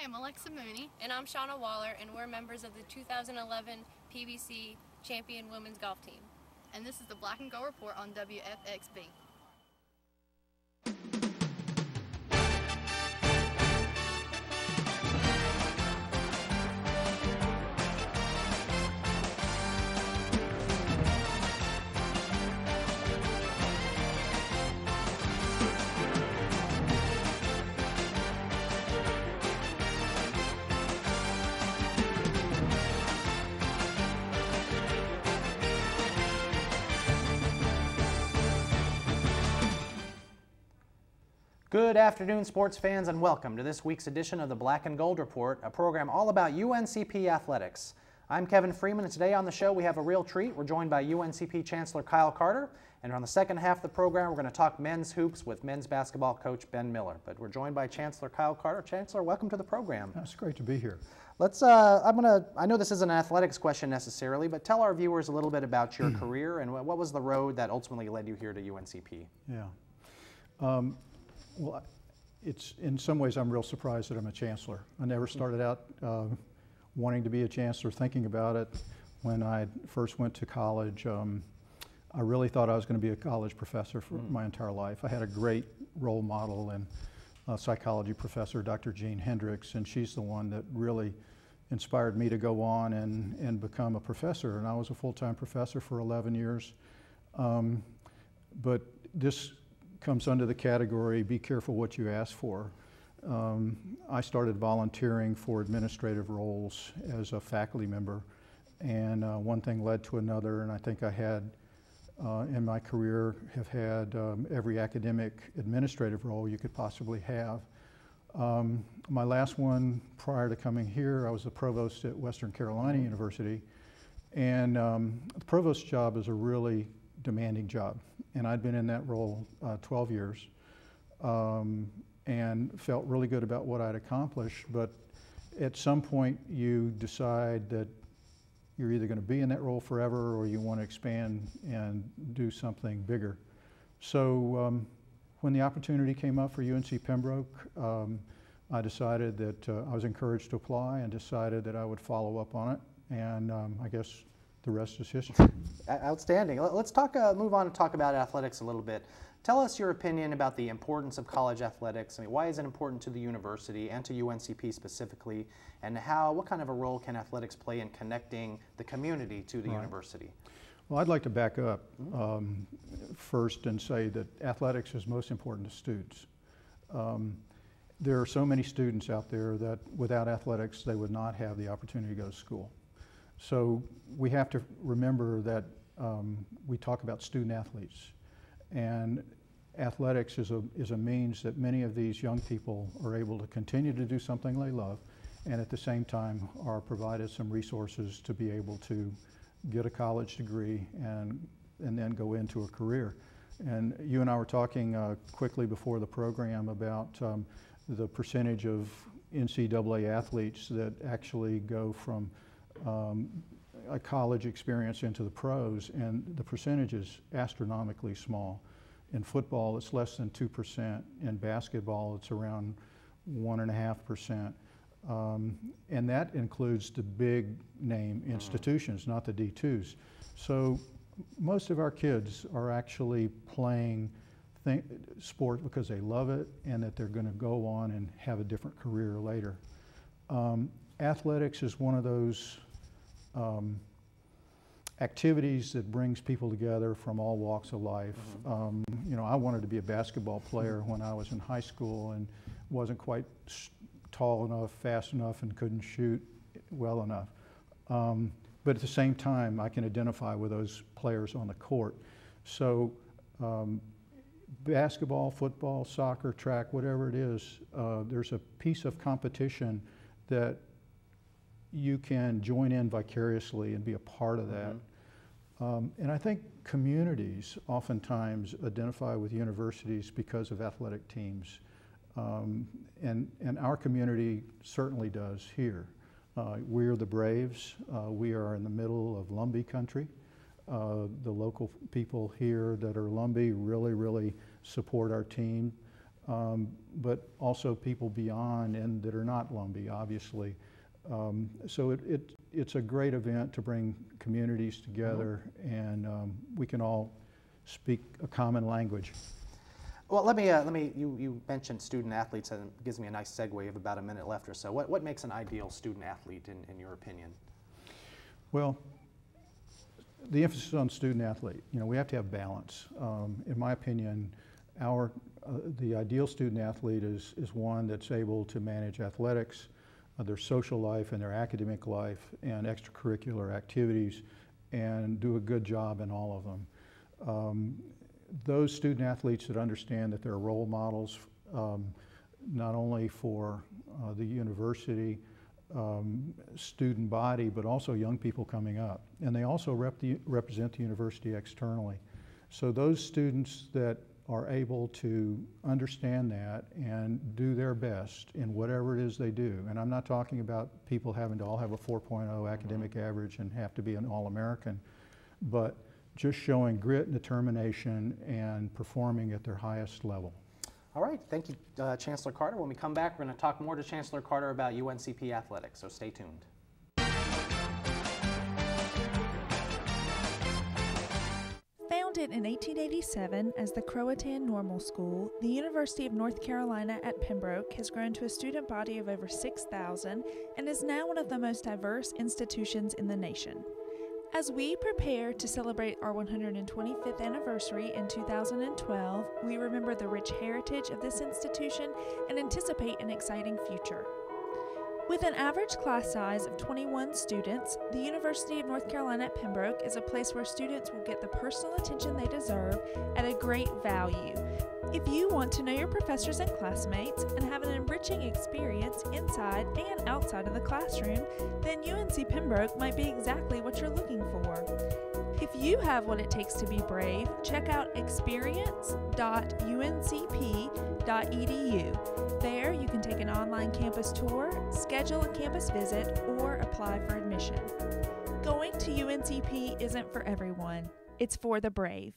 I'm Alexa Mooney. And I'm Shauna Waller, and we're members of the 2011 PBC Champion Women's Golf Team. And this is the Black and Gold Report on WFXB. Good afternoon, sports fans, and welcome to this week's edition of the Black and Gold Report, a program all about UNCP athletics. I'm Kevin Freeman, and today on the show we have a real treat. We're joined by UNCP Chancellor Kyle Carter, and on the second half of the program we're going to talk men's hoops with men's basketball coach Ben Miller. But we're joined by Chancellor Kyle Carter. Chancellor, welcome to the program. It's great to be here. Let's. I know this isn't an athletics question necessarily, but tell our viewers a little bit about your career and what was the road that ultimately led you here to UNCP. Yeah. Well, it's in some ways I'm real surprised that I'm a chancellor. I never started out wanting to be a chancellor, thinking about it. When I first went to college, I really thought I was going to be a college professor for my entire life. I had a great role model and psychology professor, Dr. Jean Hendricks, and she's the one that really inspired me to go on and become a professor. And I was a full-time professor for 11 years. But this comes under the category, be careful what you ask for. I started volunteering for administrative roles as a faculty member, and one thing led to another, and I think I had, in my career, have had every academic administrative role you could possibly have. My last one prior to coming here, I was the provost at Western Carolina University, and the provost job is a really demanding job. And I'd been in that role 12 years and felt really good about what I'd accomplished. But at some point you decide that you're either going to be in that role forever or you want to expand and do something bigger. So when the opportunity came up for UNC Pembroke, I decided that I was encouraged to apply and decided that I would follow up on it. And I guess the rest is history. Outstanding. Let's move on and talk about athletics a little bit. Tell us your opinion about the importance of college athletics. I mean, why is it important to the university and to UNCP specifically, and what kind of a role can athletics play in connecting the community to the university? Well, I'd like to back up first and say that athletics is most important to students. There are so many students out there that without athletics they would not have the opportunity to go to school. So we have to remember that we talk about student athletes, and athletics is a means that many of these young people are able to continue to do something they love, and at the same time are provided some resources to be able to get a college degree and then go into a career. And you and I were talking quickly before the program about the percentage of NCAA athletes that actually go from a college experience into the pros, and the percentage is astronomically small. In football, it's less than 2%. In basketball, it's around 1.5%. And that includes the big name institutions, not the D2s. So most of our kids are actually playing sport because they love it and that they're going to go on and have a different career later. Athletics is one of those activities that brings people together from all walks of life. You know, I wanted to be a basketball player when I was in high school and wasn't quite tall enough, fast enough, and couldn't shoot well enough. But at the same time, I can identify with those players on the court. So basketball, football, soccer, track, whatever it is, there's a piece of competition that you can join in vicariously and be a part of that. And I think communities oftentimes identify with universities because of athletic teams. And our community certainly does here. We're the Braves. We are in the middle of Lumbee country. The local people here that are Lumbee really, really support our team. but also people beyond and that are not Lumbee, obviously. So it's a great event to bring communities together, and we can all speak a common language. Well, you mentioned student athletes, and it gives me a nice segue. We have about a minute left or so. What makes an ideal student athlete in your opinion? Well, the emphasis on student athlete, we have to have balance. In my opinion, the ideal student athlete is one that's able to manage athletics, their social life and their academic life and extracurricular activities, and do a good job in all of them. Those student athletes that understand that they're role models, not only for the university student body, but also young people coming up. And they also represent the university externally. So those students that are able to understand that and do their best in whatever it is they do. And I'm not talking about people having to all have a 4.0 academic average and have to be an All-American, but just showing grit and determination and performing at their highest level. All right, thank you, Chancellor Carter. When we come back, we're going to talk more to Chancellor Carter about UNCP athletics, so stay tuned. Founded in 1887 as the Croatan Normal School, the University of North Carolina at Pembroke has grown to a student body of over 6,000 and is now one of the most diverse institutions in the nation. As we prepare to celebrate our 125th anniversary in 2012, we remember the rich heritage of this institution and anticipate an exciting future. With an average class size of 21 students, the University of North Carolina at Pembroke is a place where students will get the personal attention they deserve at a great value. If you want to know your professors and classmates and have an enriching experience inside and outside of the classroom, then UNC Pembroke might be exactly what you're looking for. If you have what it takes to be brave, check out experience.uncp.edu. There you can take an online campus tour, schedule a campus visit, or apply for admission. Going to UNCP isn't for everyone. It's for the brave.